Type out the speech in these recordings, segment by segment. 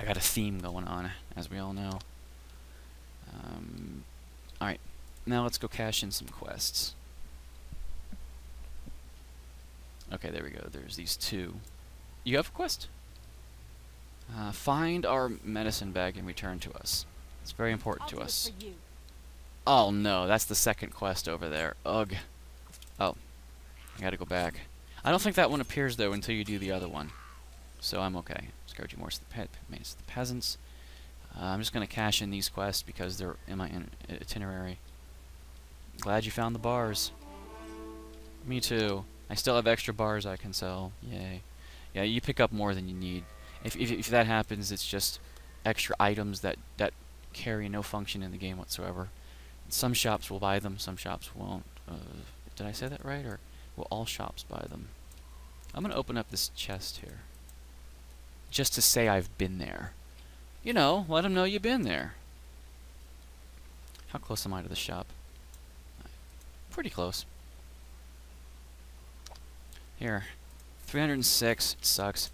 I got a theme going on, as we all know. Alright, now let's go cash in some quests. Okay, there we go. There's these two. You have a quest? Find our medicine bag and return to us. It's very important to us. Oh no, that's the second quest over there. Ugh. Oh, I gotta go back. I don't think that one appears though until you do the other one. So I'm okay. Scourging more the peasants. I'm just gonna cash in these quests because they're in my itinerary. Glad you found the bars. Me too. I still have extra bars I can sell. Yay. Yeah, you pick up more than you need. If that happens, it's just extra items that carry no function in the game whatsoever. Some shops will buy them, some shops won't. Did I say that right? Or will all shops buy them? I'm going to open up this chest here. Just to say I've been there. You know, let them know you've been there. How close am I to the shop? Pretty close. Here. 306. It sucks.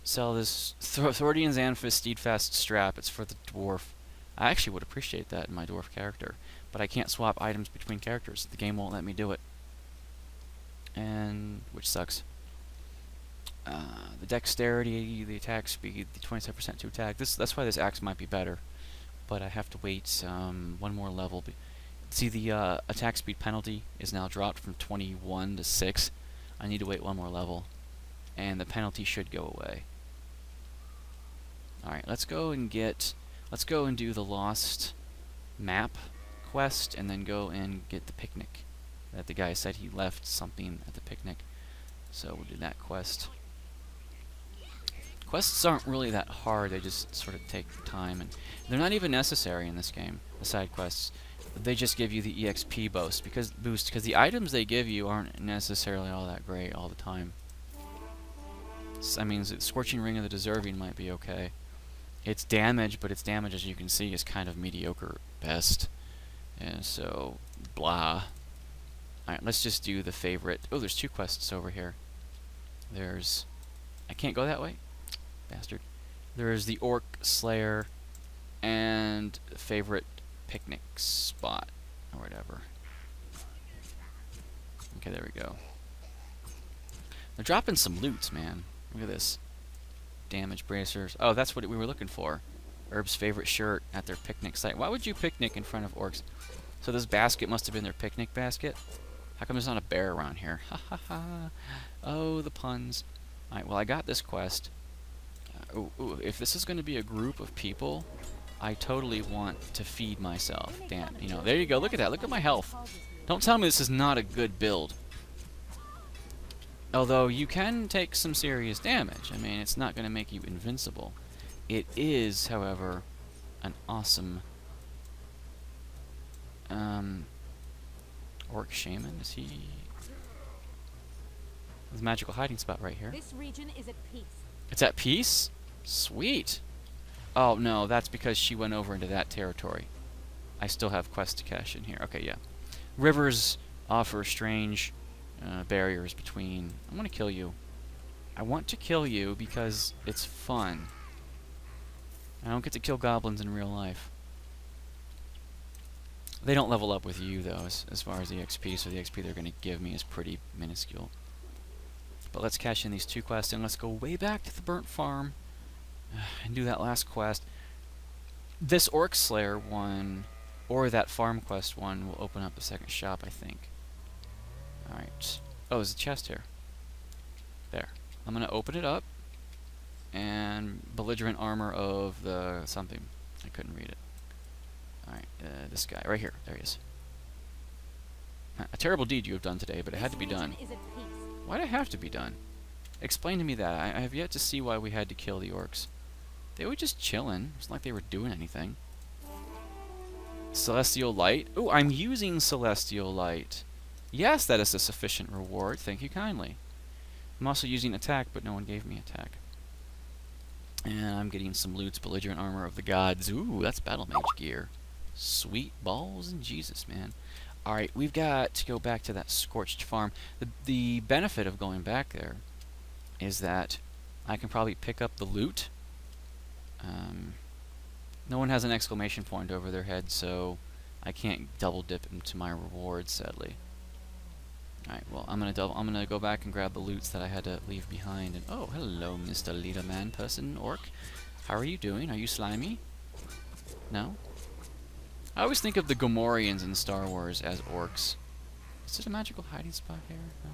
Sell this Thordian's Anfis Steadfast Strap. It's for the dwarf. I actually would appreciate that in my dwarf character. But I can't swap items between characters. The game won't let me do it. And which sucks. The dexterity, the attack speed, the 27% to attack. That's why this axe might be better. But I have to wait one more level. See, the attack speed penalty is now dropped from 21 to 6. I need to wait one more level. And the penalty should go away. Alright, let's go and do the Lost Map quest, and then go and get the picnic. That the guy said he left something at the picnic. So we'll do that quest. Quests aren't really that hard, they just sort of take time, and they're not even necessary in this game, the side quests. They just give you the EXP boost, because the items they give you aren't necessarily all that great all the time. I mean, Scorching Ring of the Deserving might be okay. Its damage, but its damage, as you can see, is kind of mediocre at best. And so, blah. Alright, let's just do the favorite. Oh, there's two quests over here. There's... I can't go that way? Bastard. There's the Orc Slayer and favorite picnic spot, or whatever. Okay, there we go. They're dropping some loots, man. Look at this. Damage bracers. Oh, that's what we were looking for. Herb's favorite shirt at their picnic site. Why would you picnic in front of orcs? So this basket must have been their picnic basket? How come there's not a bear around here? Ha ha ha. Oh, the puns. Alright, well, I got this quest. Ooh, if this is going to be a group of people, I totally want to feed myself. Damn, you know, there you go. Look at that. Look at my health. Don't tell me this is not a good build. Although you can take some serious damage. I mean, it's not going to make you invincible. It is, however, an awesome Orc Shaman. Is he? There's a magical hiding spot right here. This region is at peace. It's at peace? Sweet. Oh no, that's because she went over into that territory. I still have quests to cash in here. Okay, yeah. Rivers offer strange barriers between... I want to kill you. I want to kill you because it's fun. I don't get to kill goblins in real life. They don't level up with you, though, as far as the XP, so the XP they're going to give me is pretty minuscule. But let's cash in these two quests, and let's go way back to the burnt farm and do that last quest. This Orc Slayer one, or that farm quest one, will open up the second shop, I think. Alright. Oh, there's a chest here. There. I'm going to open it up. And belligerent armor of the something. I couldn't read it. Alright, this guy. Right here. There he is. A terrible deed you have done today, but it had to be done. Why'd it have to be done? Explain to me that. I have yet to see why we had to kill the orcs. They were just chilling. It's not like they were doing anything. Celestial Light. Oh, I'm using Celestial Light. Yes, that is a sufficient reward. Thank you kindly. I'm also using attack, but no one gave me attack. And I'm getting some loots. Belligerent armor of the gods. Ooh, that's battle mage gear. Sweet balls and Jesus, man. Alright, we've got to go back to that scorched farm. The benefit of going back there is that I can probably pick up the loot No one has an exclamation point over their head, so I can't double dip into my rewards, sadly. Alright, well, I'm gonna go back and grab the loots that I had to leave behind. And oh, hello, Mr. Leader Man person, orc. How are you doing? Are you slimy? No? I always think of the Gomorians in Star Wars as orcs. Is it a magical hiding spot here? No.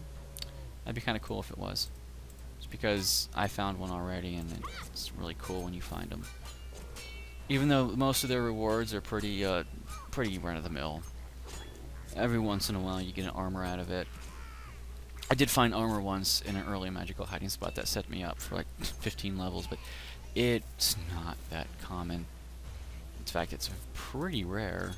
That'd be kind of cool if it was. Just because I found one already, and it's really cool when you find them. Even though most of their rewards are pretty run-of-the-mill. Every once in a while you get an armor out of it. I did find armor once in an early magical hiding spot that set me up for like 15 levels, but it's not that common. In fact, it's pretty rare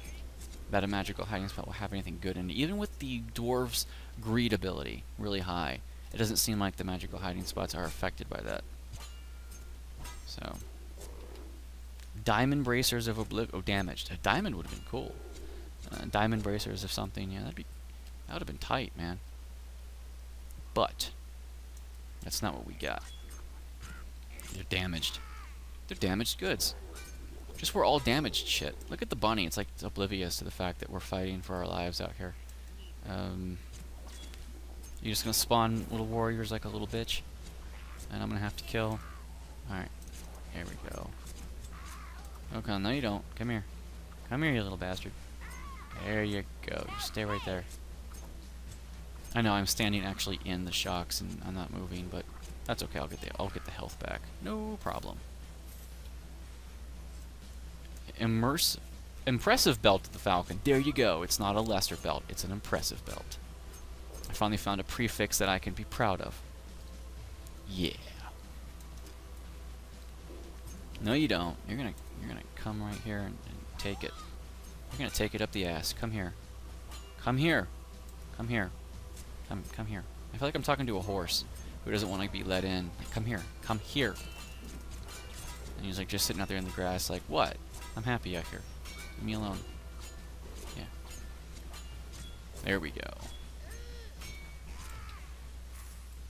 that a magical hiding spot will have anything good in it. Even with the dwarves' greed ability really high, it doesn't seem like the magical hiding spots are affected by that. So, diamond bracers of oblivion. Oh, damaged. A diamond would have been cool. Diamond bracers of something. Yeah, that would have been tight, man. But that's not what we got. They're damaged. They're damaged goods. Just we're all damaged shit. Look at the bunny. It's like it's oblivious to the fact that we're fighting for our lives out here. You're just gonna spawn little warriors like a little bitch, and I'm gonna have to kill. All right, here we go. Okay, no you don't. Come here. Come here, you little bastard. There you go. Just stay right there. I know I'm standing actually in the shocks and I'm not moving, but that's okay. I'll get the health back. No problem. Impressive belt of the Falcon. There you go. It's not a lesser belt. It's an impressive belt. I finally found a prefix that I can be proud of. Yeah. No, you don't. You're gonna come right here and take it. You're gonna take it up the ass. Come here. Come here. Come here. Come here. I feel like I'm talking to a horse who doesn't want to be let in. Like, come here. Come here. And he's like just sitting out there in the grass like, what? I'm happy out here. Leave me alone. Yeah. There we go.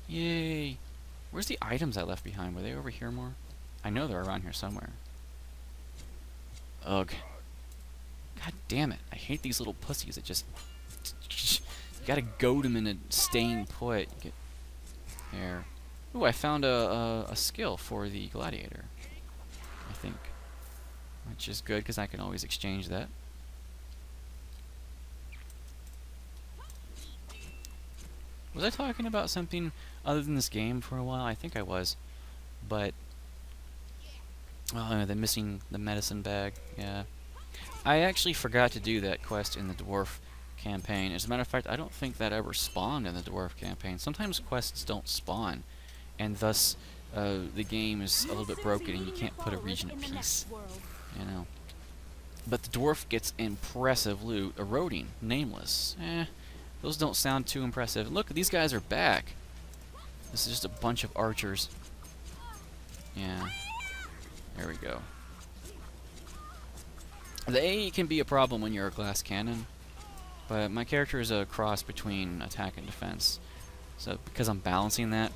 Yay. Where's the items I left behind? Were they over here more? I know they're around here somewhere. Ugh. God damn it. I hate these little pussies that just... You gotta goad them into staying put. Get there. Ooh, I found a skill for the gladiator, I think. Which is good, because I can always exchange that. Was I talking about something other than this game for a while? I think I was. But... oh, they're missing the medicine bag. Yeah. I actually forgot to do that quest in the dwarf campaign. As a matter of fact, I don't think that ever spawned in the dwarf campaign. Sometimes quests don't spawn, and thus the game is a little bit broken and you can't put a region at peace. You know. But the dwarf gets impressive loot. Eroding. Nameless. Those don't sound too impressive. Look, these guys are back. This is just a bunch of archers. Yeah. There we go. They can be a problem when you're a glass cannon, but my character is a cross between attack and defense. So because I'm balancing that,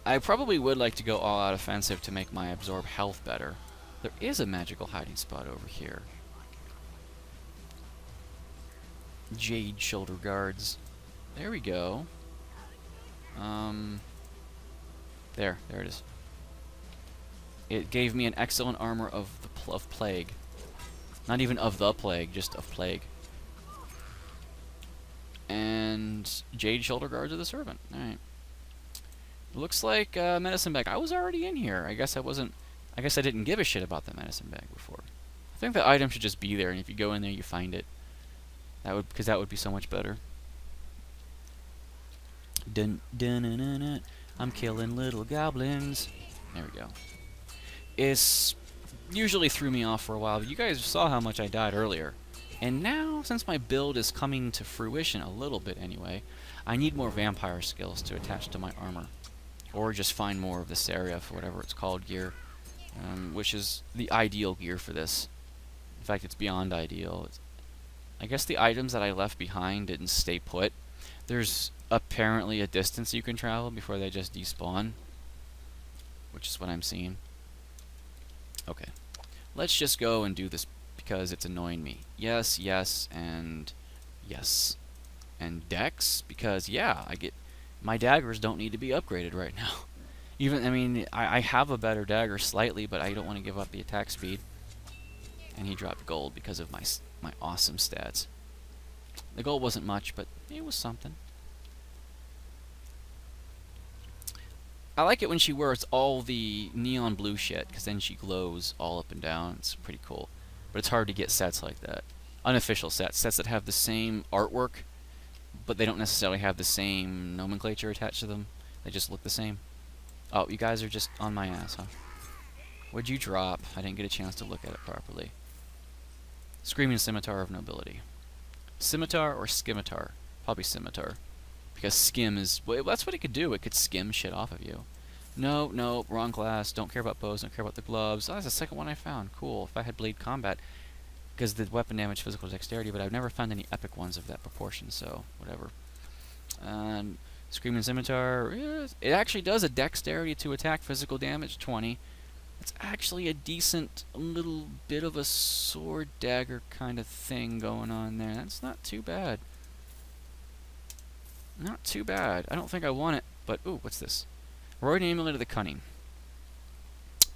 I probably would like to go all out offensive to make my absorb health better. There is a magical hiding spot over here. Jade shoulder guards. There we go. There it is. It gave me an excellent armor of plague. Not even of the plague, just of plague. And jade shoulder guards of the servant. Alright. Looks like medicine bag. I was already in here. I guess I didn't give a shit about the medicine bag before. I think the item should just be there, and if you go in there, you find it. Because that would be so much better. Dun dun dun dun dun. I'm killing little goblins. There we go. It's usually threw me off for a while, but you guys saw how much I died earlier. And now, since my build is coming to fruition a little bit anyway, I need more vampire skills to attach to my armor. Or just find more of the Seraphim, whatever it's called, gear. Which is the ideal gear for this. In fact, it's beyond ideal. I guess the items that I left behind didn't stay put. There's apparently a distance you can travel before they just despawn. Which is what I'm seeing. Okay. Let's just go and do this because it's annoying me. Yes, yes, and yes. And dex, because yeah, my daggers don't need to be upgraded right now. Even, I mean, I have a better dagger slightly, but I don't want to give up the attack speed. And he dropped gold because of my awesome stats. The gold wasn't much, but it was something. I like it when she wears all the neon blue shit, because then she glows all up and down. It's pretty cool. But it's hard to get sets like that. Unofficial sets. Sets that have the same artwork, but they don't necessarily have the same nomenclature attached to them. They just look the same. Oh, you guys are just on my ass, huh? What'd you drop? I didn't get a chance to look at it properly. Screaming Scimitar of Nobility. Scimitar or Scimitar? Probably Scimitar. Because skim is... well, that's what it could do. It could skim shit off of you. No, no, wrong class. Don't care about bows. Don't care about the gloves. Oh, that's the second one I found. Cool. If I had Blade Combat, because the weapon damage, physical dexterity, but I've never found any epic ones of that proportion, so whatever. Screaming Scimitar, it actually does a dexterity to attack, physical damage 20. It's actually a decent little bit of a sword dagger kind of thing going on there. That's not too bad. Not too bad. I don't think I want it, but ooh, what's this? Roid Amulet of the Cunning.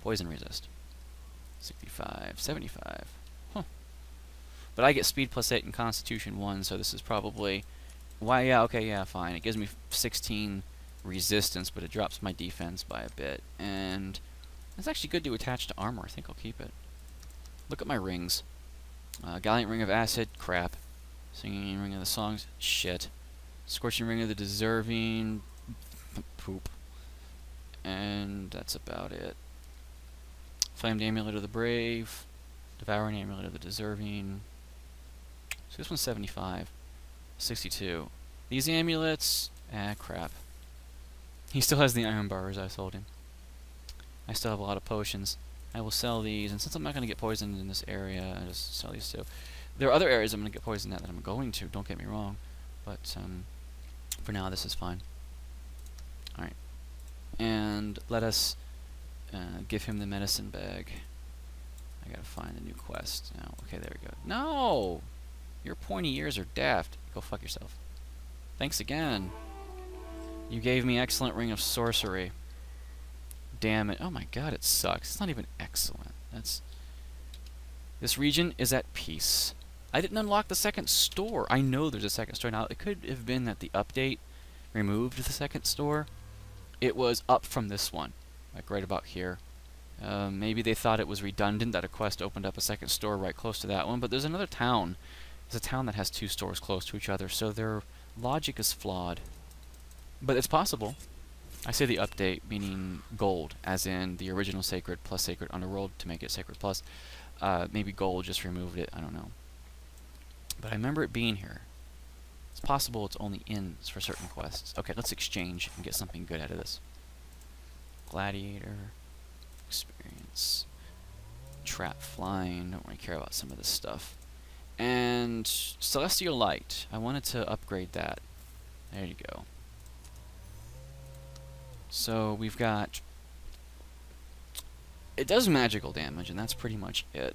Poison resist. 65, 75. Huh. But I get speed plus 8 and constitution 1, so this is probably... why, yeah, okay, yeah, fine. It gives me 16 resistance, but it drops my defense by a bit. And it's actually good to attach to armor. I think I'll keep it. Look at my rings. Gallant Ring of Acid, crap. Singing Ring of the Songs, shit. Scorching Ring of the Deserving, poop. And that's about it. Flamed Amulet of the Brave. Devouring Amulet of the Deserving. So this one's 75. 62. These amulets... crap. He still has the iron bars I sold him. I still have a lot of potions. I will sell these, and since I'm not going to get poisoned in this area, I'll just sell these too. There are other areas I'm going to get poisoned at that I'm going to, don't get me wrong. But, for now, this is fine. Alright. And let us give him the medicine bag. I gotta find a new quest now. Okay, there we go. No! Your pointy ears are daft. Go fuck yourself. Thanks again. You gave me excellent Ring of Sorcery. Damn it. Oh my god, it sucks. It's not even excellent. This region is at peace. I didn't unlock the second store. I know there's a second store. Now, it could have been that the update removed the second store. It was up from this one. Like right about here. Maybe they thought it was redundant that a quest opened up a second store right close to that one. But there's another town. There's a town that has two stores close to each other. So their logic is flawed. But it's possible. I say the update, meaning gold, as in the original Sacred plus Sacred Underworld to make it Sacred plus. Maybe gold just removed it, I don't know. But I remember it being here. It's possible it's only in for certain quests. Okay, let's exchange and get something good out of this. Gladiator, experience, trap flying, don't really care about some of this stuff. And Celestial Light, I wanted to upgrade that. There you go. So we've got... it does magical damage, and that's pretty much it.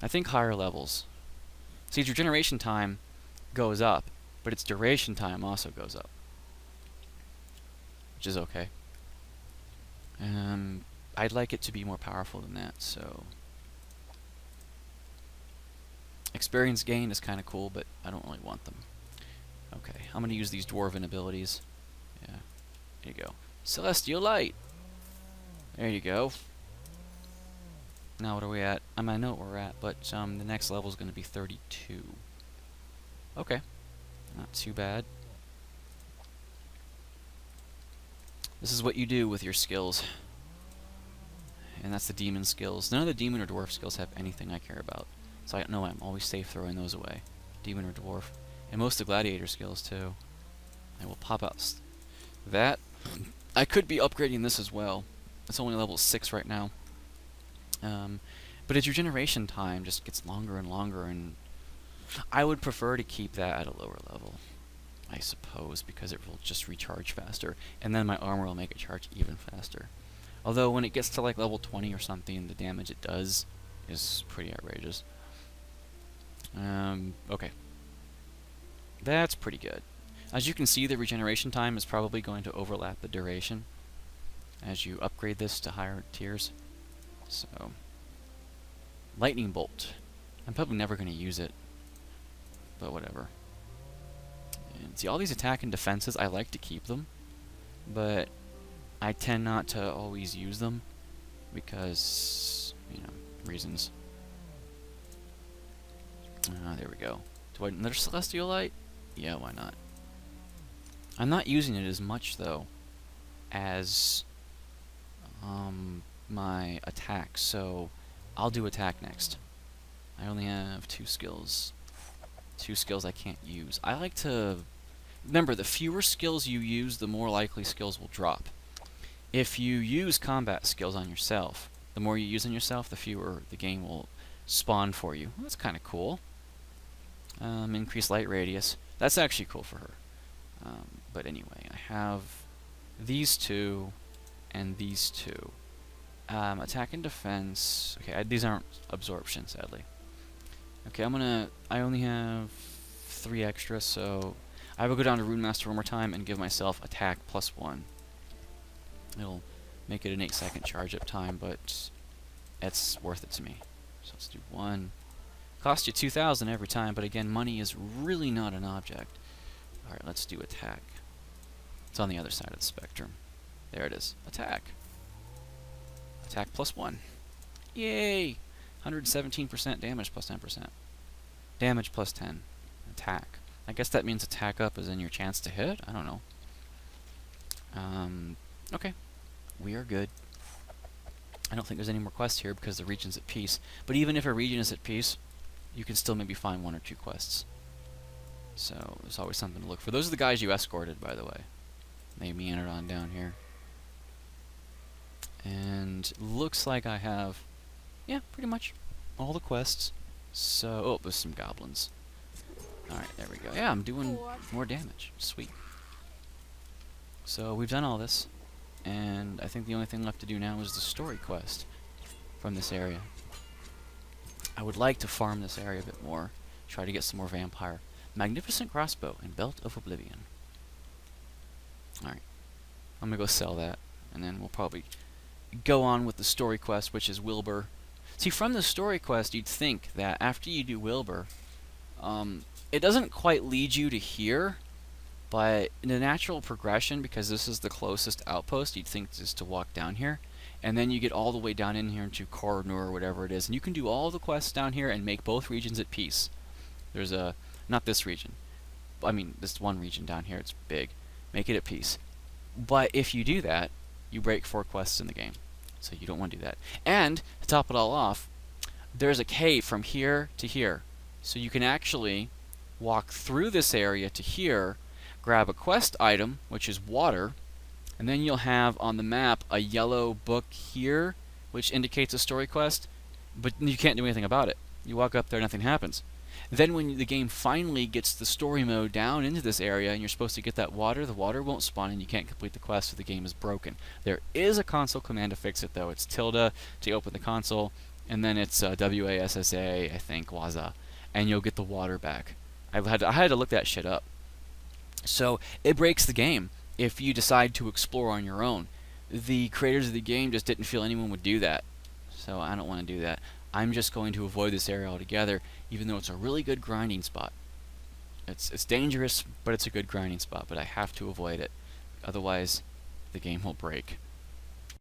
I think higher levels. See, its regeneration time goes up, but its duration time also goes up. Which is okay. I'd like it to be more powerful than that, so... experience gain is kind of cool, but I don't really want them. Okay, I'm going to use these dwarven abilities. Yeah, there you go. Celestial Light! There you go. Now what are we at? I mean, I know what we're at, but the next level is going to be 32. Okay. Not too bad. This is what you do with your skills. And that's the demon skills. None of the demon or dwarf skills have anything I care about. So I know I'm always safe throwing those away. Demon or dwarf. And most of the gladiator skills, too. I will pop out that. I could be upgrading this as well. It's only level 6 right now. But its regeneration time just gets longer and longer, and I would prefer to keep that at a lower level, I suppose, because it will just recharge faster, and then my armor will make it charge even faster. Although when it gets to like level 20 or something, the damage it does is pretty outrageous. Okay. That's pretty good. As you can see, the regeneration time is probably going to overlap the duration as you upgrade this to higher tiers. So, lightning bolt. I'm probably never going to use it, but whatever. And see, all these attack and defenses, I like to keep them, but I tend not to always use them because, you know, reasons. There we go. Do I need another Celestial Light? Yeah, why not? I'm not using it as much, though, as my attack, so I'll do attack next. I only have 2 skills. 2 skills I can't use. I like to... Remember, the fewer skills you use, the more likely skills will drop. If you use combat skills on yourself, the more you use on yourself, the fewer the game will spawn for you. Well, that's kind of cool. Increase light radius. That's actually cool for her. But anyway, I have these 2 and these 2. Attack and defense. Okay, these aren't absorption, sadly. Okay, I only have 3 extra, so I will go down to Rune Master one more time and give myself attack +1. It'll make it an 8-second charge up time, but it's worth it to me. So let's do 1. Costs you 2,000 every time, but again, money is really not an object. Alright, let's do attack. It's on the other side of the spectrum. There it is. Attack. Attack +1. Yay! 117% damage +10%. Damage +10. Attack. I guess that means attack up is in your chance to hit? I don't know. Okay. We are good. I don't think there's any more quests here because the region's at peace. But even if a region is at peace, you can still maybe find 1 or 2 quests. So there's always something to look for. Those are the guys you escorted, by the way. They meandered on down here. And looks like I have, yeah, pretty much all the quests. So, oh, there's some goblins. Alright, there we go. Yeah, I'm doing more damage. Sweet. So we've done all this, and I think the only thing left to do now is the story quest from this area. I would like to farm this area a bit more, try to get some more vampire. Magnificent crossbow and belt of oblivion. Alright, I'm gonna go sell that, and then we'll probably go on with the story quest, which is Wilbur. See, from the story quest, you'd think that after you do Wilbur, it doesn't quite lead you to here, but in the natural progression, because this is the closest outpost, you'd think just to walk down here, and then you get all the way down in here into Cornor or whatever it is, and you can do all the quests down here and make both regions at peace. There's a, not this region, I mean this one region down here, it's big. Make it at peace. But if you do that, you break 4 quests in the game. So you don't want to do that. And, to top it all off, there's a cave from here to here. So you can actually walk through this area to here, grab a quest item, which is water, and then you'll have on the map a yellow book here, which indicates a story quest, but you can't do anything about it. You walk up there, nothing happens. Then when the game finally gets the story mode down into this area and you're supposed to get that water, the water won't spawn and you can't complete the quest, so the game is broken. There is a console command to fix it, though. It's tilde to open the console, and then it's WASSA, I think, WASA, and you'll get the water back. I had to look that shit up. So it breaks the game if you decide to explore on your own. The creators of the game just didn't feel anyone would do that, so I don't want to do that. I'm just going to avoid this area altogether, even though it's a really good grinding spot. It's dangerous, but it's a good grinding spot, but I have to avoid it. Otherwise, the game will break.